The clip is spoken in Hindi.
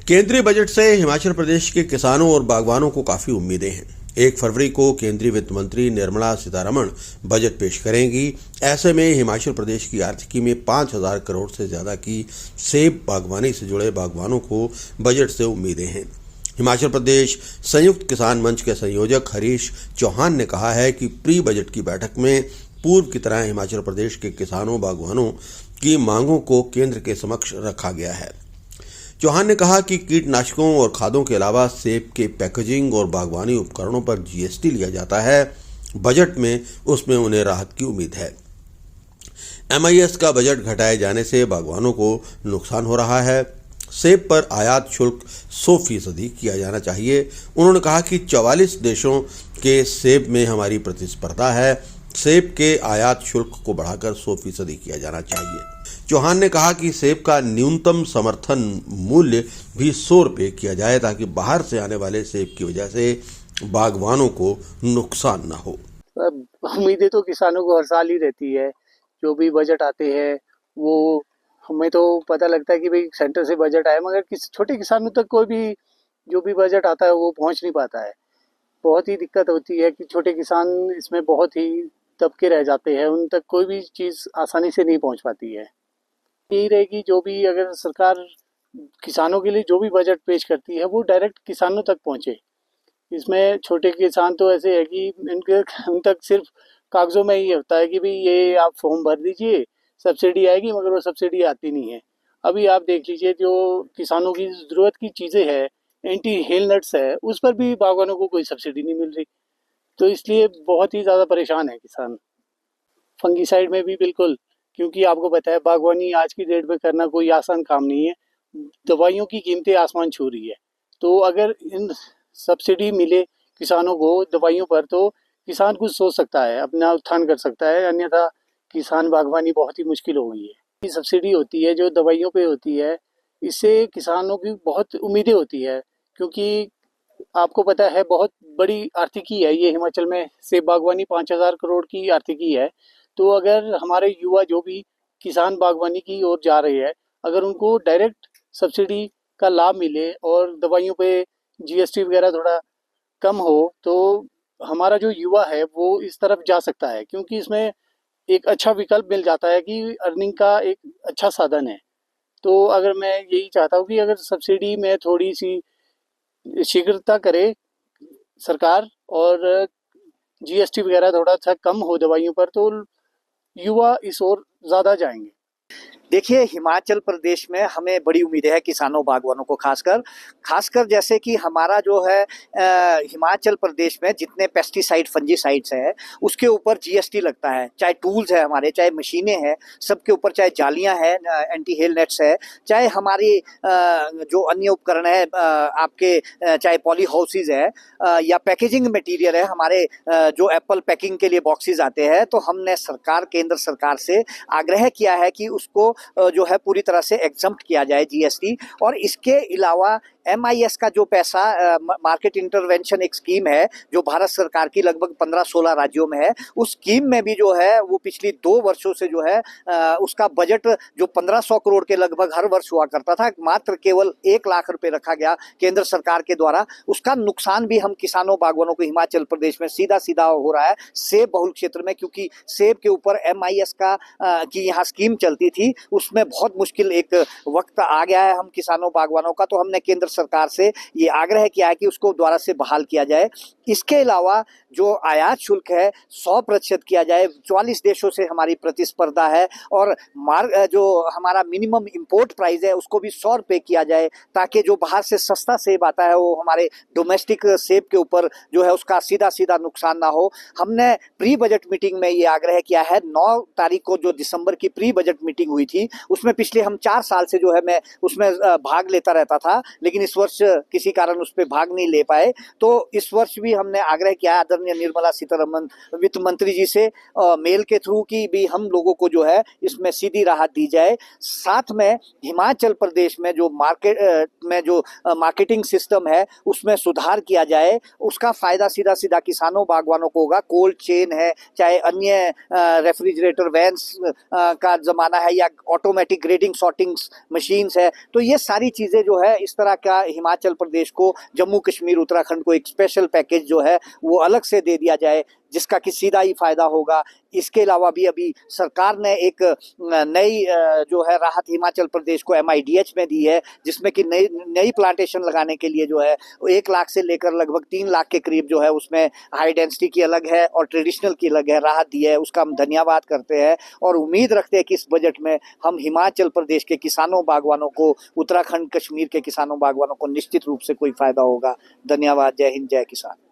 केंद्रीय बजट से हिमाचल प्रदेश के किसानों और बागवानों को काफी उम्मीदें हैं। 1 फरवरी को केंद्रीय वित्त मंत्री निर्मला सीतारमण बजट पेश करेंगी। ऐसे में हिमाचल प्रदेश की आर्थिकी में 5,000 करोड़ से ज्यादा की सेब बागवानी से जुड़े बागवानों को बजट से उम्मीदें हैं। हिमाचल प्रदेश संयुक्त किसान मंच के संयोजक हरीश चौहान ने कहा है कि प्री बजट की बैठक में पूर्व की तरह हिमाचल प्रदेश के किसानों बागवानों की मांगों को केंद्र के समक्ष रखा गया है। चौहान ने कहा कि कीटनाशकों और खादों के अलावा सेब के पैकेजिंग और बागवानी उपकरणों पर जीएसटी लिया जाता है। बजट में उसमें उन्हें राहत की उम्मीद है। एमआईएस का बजट घटाए जाने से बागवानों को नुकसान हो रहा है। सेब पर आयात शुल्क 100% किया जाना चाहिए। उन्होंने कहा कि 44 देशों के सेब में हमारी प्रतिस्पर्धा है। सेब के आयात शुल्क को बढ़ाकर 100% किया जाना चाहिए। चौहान ने कहा कि सेब का न्यूनतम समर्थन मूल्य भी 100 रुपये किया जाए ताकि बाहर से आने वाले सेब की वजह से बागवानों को नुकसान न हो। उम्मीदें तो किसानों को हर साल ही रहती है। जो भी बजट आते हैं वो हमें तो पता लगता है कि भाई सेंटर से बजट आए, मगर छोटे किसानों तक कोई भी जो भी बजट आता है वो पहुंच नहीं पाता है। बहुत ही दिक्कत होती है कि छोटे किसान इसमें बहुत ही दबके रह जाते हैं, उन तक कोई भी चीज़ आसानी से नहीं पहुंच पाती है। यही रहेगी, जो भी अगर सरकार किसानों के लिए जो भी बजट पेश करती है वो डायरेक्ट किसानों तक पहुंचे। इसमें छोटे किसान तो ऐसे है कि इनके उन तक सिर्फ कागजों में ही होता है कि भाई ये आप फॉर्म भर दीजिए, सब्सिडी आएगी, मगर वो सब्सिडी आती नहीं है। अभी आप देख लीजिए, जो किसानों की ज़रूरत की चीज़ें हैं, एंटी हेल नट्स है, उस पर भी बागवानों को कोई सब्सिडी नहीं मिल रही। तो इसलिए बहुत ही ज़्यादा परेशान है किसान। फंगीसाइड में भी बिल्कुल, क्योंकि आपको पता है बागवानी आज की डेट में करना कोई आसान काम नहीं है। दवाइयों की कीमतें आसमान छू रही है। तो अगर इन सब्सिडी मिले किसानों को दवाइयों पर, तो किसान कुछ सोच सकता है, अपना उत्थान कर सकता है, अन्यथा किसान बागवानी बहुत ही मुश्किल हो गई है। ये सब्सिडी होती है जो दवाइयों पे होती है, इससे किसानों की बहुत उम्मीदें होती है, क्योंकि आपको पता है बहुत बड़ी आर्थिकी है ये हिमाचल में। सेब बागवानी 5,000 करोड़ की आर्थिकी है। तो अगर हमारे युवा जो भी किसान बागवानी की ओर जा रहे हैं, अगर उनको डायरेक्ट सब्सिडी का लाभ मिले और दवाइयों पे जीएसटी वगैरह थोड़ा कम हो, तो हमारा जो युवा है वो इस तरफ जा सकता है, क्योंकि इसमें एक अच्छा विकल्प मिल जाता है कि अर्निंग का एक अच्छा साधन है। तो अगर मैं यही चाहता हूँ कि अगर सब्सिडी में थोड़ी सी शीघ्रता करे सरकार और जीएसटी वगैरह थोड़ा सा कम हो दवाइयों पर, तो युवा इस ओर ज़्यादा जाएंगे। देखिए, हिमाचल प्रदेश में हमें बड़ी उम्मीदें है किसानों बागवानों को, खासकर जैसे कि हमारा जो है हिमाचल प्रदेश में जितने पेस्टिसाइड फंजीसाइड्स है उसके ऊपर जीएसटी लगता है। चाहे टूल्स है हमारे, चाहे मशीनें हैं, सबके ऊपर, चाहे जालियां हैं, एंटी हेल नेट्स है, चाहे हमारी जो अन्य उपकरण है आपके, चाहे पॉली हाउसेज है या पैकेजिंग मटेरियल है हमारे, जो एप्पल पैकिंग के लिए बॉक्सेस आते हैं, तो हमने केंद्र सरकार से आग्रह किया है कि उसको जो है पूरी तरह से एग्जम्प्ट किया जाए जीएसटी। और इसके अलावा एमआईएस का जो पैसा, मार्केट इंटरवेंशन एक स्कीम है जो भारत सरकार की लगभग 15-16 राज्यों में है, उस स्कीम में भी जो है वो पिछली 2 वर्षों से जो है उसका बजट जो 1500 करोड़ के लगभग हर वर्ष हुआ करता था, मात्र केवल 1 लाख रुपए रखा गया केंद्र सरकार के द्वारा। उसका नुकसान भी हम किसानों बागवानों को हिमाचल प्रदेश में सीधा सीधा हो रहा है सेब बहुल क्षेत्र में, क्योंकि सेब के ऊपर एमआईएस की यहाँ स्कीम चलती थी, उसमें बहुत मुश्किल एक वक्त आ गया है हम किसानों बागवानों का। तो हमने केंद्र सरकार से ये आग्रह किया है कि उसको दोबारा से बहाल किया जाए। इसके अलावा जो आयात शुल्क है 100% किया जाए। 44 देशों से हमारी प्रतिस्पर्धा है, और जो हमारा मिनिमम इंपोर्ट प्राइस है उसको भी 100 रुपये किया जाए, ताकि जो बाहर से सस्ता सेब आता है वो हमारे डोमेस्टिक सेब के ऊपर जो है उसका सीधा सीधा नुकसान ना हो। हमने प्री बजट मीटिंग में ये आग्रह किया है। 9 तारीख को जो दिसंबर की प्री बजट मीटिंग हुई थी उसमें पिछले हम 4 साल से जो है मैं उसमें भाग लेता रहता था, लेकिन इस वर्ष किसी कारण उस पर भाग नहीं ले पाए। तो इस वर्ष भी हमने आग्रह किया है आदरणीय निर्मला सीतारमण वित्त मंत्री जी से मेल के थ्रू कि भी हम लोगों को जो है इसमें सीधी राहत दी जाए। साथ में हिमाचल प्रदेश में जो मार्केटिंग सिस्टम है उसमें सुधार किया जाए, उसका फायदा सीधा सीधा किसानों बागवानों को होगा। कोल्ड चेन है, चाहे अन्य रेफ्रिजरेटर वैन्स का जमाना है, या ऑटोमेटिक ग्रेडिंग सॉर्टिंग मशीन्स है। तो ये सारी चीज़ें जो है इस तरह का हिमाचल प्रदेश को, जम्मू कश्मीर, उत्तराखंड को एक स्पेशल पैकेज जो है वो अलग से दे दिया जाए, जिसका कि सीधा ही फायदा होगा। इसके अलावा भी अभी सरकार ने एक नई जो है राहत हिमाचल प्रदेश को MIDH में दी है, जिसमें कि नई प्लांटेशन लगाने के लिए जो है 1 लाख से लेकर लगभग 3 लाख के करीब जो है उसमें हाई डेंसिटी की अलग है और ट्रेडिशनल की अलग है राहत दी है। उसका हम धन्यवाद करते हैं और उम्मीद रखते हैं कि इस बजट में हम हिमाचल प्रदेश के किसानों बागवानों को, उत्तराखंड कश्मीर के किसानों बागवानों को निश्चित रूप से कोई फायदा होगा। धन्यवाद। जय हिंद, जय किसान।